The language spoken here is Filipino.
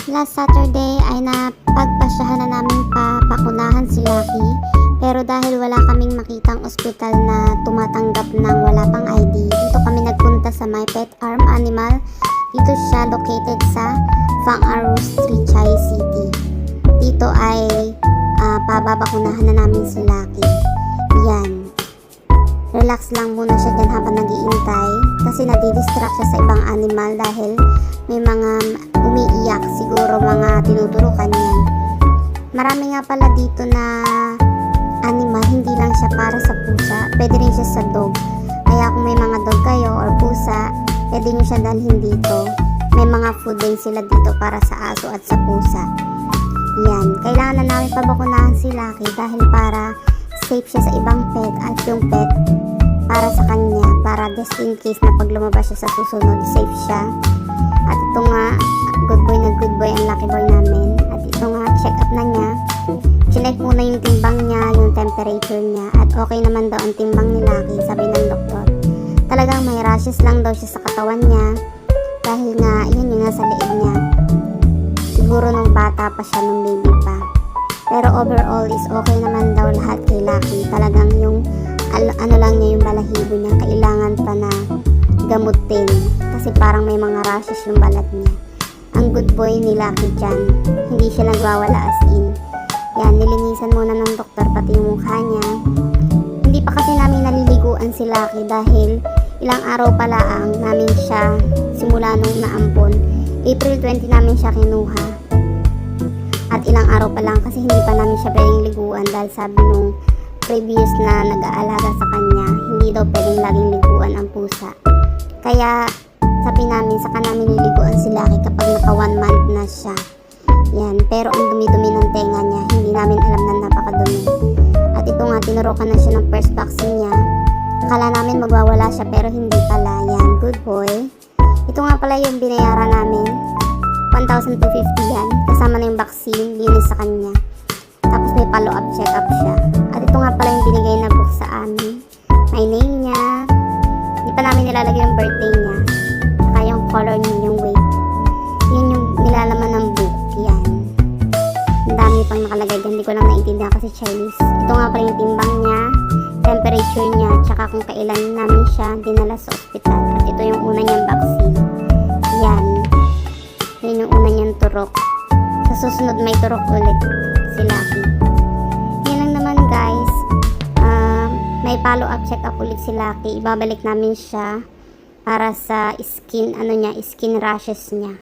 Last Saturday ay napagpasyahan na namin pabakunahan si Lucky. Pero dahil wala kaming makitang ospital na tumatanggap ng wala pang ID, dito kami nagpunta sa My Pet Farm Animal. Dito siya located sa Fang-Aru Street, Chai City. Dito ay pababakunahan na namin si Lucky. Yan. Relax lang muna siya dyan habang nag-iintay kasi nadidistract siya sa ibang animal dahil may mga umiiyak, siguro mga tinuturukan yan. Marami nga pala dito na animal, hindi lang siya para sa pusa, pwede rin siya sa dog. Kaya kung may mga dog kayo or pusa, pwede nyo siya dalhin dito. May mga food din sila dito para sa aso at sa pusa. Yan, kailangan na namin pabakunahan si Lucky dahil para safe siya sa ibang pet at yung pet para sa kanya, para just in case na pag lumabas siya sa susunod, safe siya. At ito nga, good boy ang Lucky boy namin. At ito nga, check up na niya. Chinek muna yung timbang niya, yung temperature niya, at okay naman daw ang timbang ni Lucky, sabi ng doktor. Talagang may rashes lang daw siya sa katawan niya dahil nga, yun yung nasa liig niya. Siguro nung bata pa siya, nung baby pa. Pero overall is okay naman daw lahat kay Lucky. Talagang yung ano lang niya, yung balahibo niya, kailangan pa na gamutin kasi parang may mga rashes yung balat niya. Ang good boy ni Lucky dyan, hindi siya nagwawala as in. Yan, nilinisan muna ng doktor pati yung mukha niya. Hindi pa kasi namin naliliguan si Lucky dahil ilang araw pa lang namin siya simula nung naampon. April 20 namin siya kinuha. At ilang araw pa lang kasi hindi pa namin siya pwedeng liguan dahil sabi nung previous na nag-aalaga sa kanya, hindi daw pwedeng laging liguan ang pusa. Kaya sabi namin, saka namin niliguan si Lucky kapag naka 1 month na siya. Yan, pero ang dumi-dumi ng tenga niya, hindi namin alam na napakadumi. At ito nga, tinurukan na siya ng first vaccine niya. Akala namin magwawala siya pero hindi pala. Yan, good boy. Ito nga pala yung binayaran namin. 1,250 yan. Kasama na yung vaccine, linis sa kanya. Tapos may follow-up check-up siya. At ito nga pala yung binigay na book sa amin. May name niya. Hindi pa namin nilalagay yung birthday niya. Saka yung color niya, yung weight. Yun yung nilalaman ng book. Yan. Ang dami pang nakalagay dyan. Hindi ko lang naiintindihan kasi Chinese. Ito nga pala yung timbang niya, temperature niya, tsaka kung kailan namin siya dinala sa ospital. At ito yung una niyang vaccine. Yan. Yun yung una niyang turok. Sa susunod may turok ulit si Lucky. Yan lang naman guys. May follow-up check-up ulit si Lucky. Ibabalik namin siya para sa skin, skin rashes niya.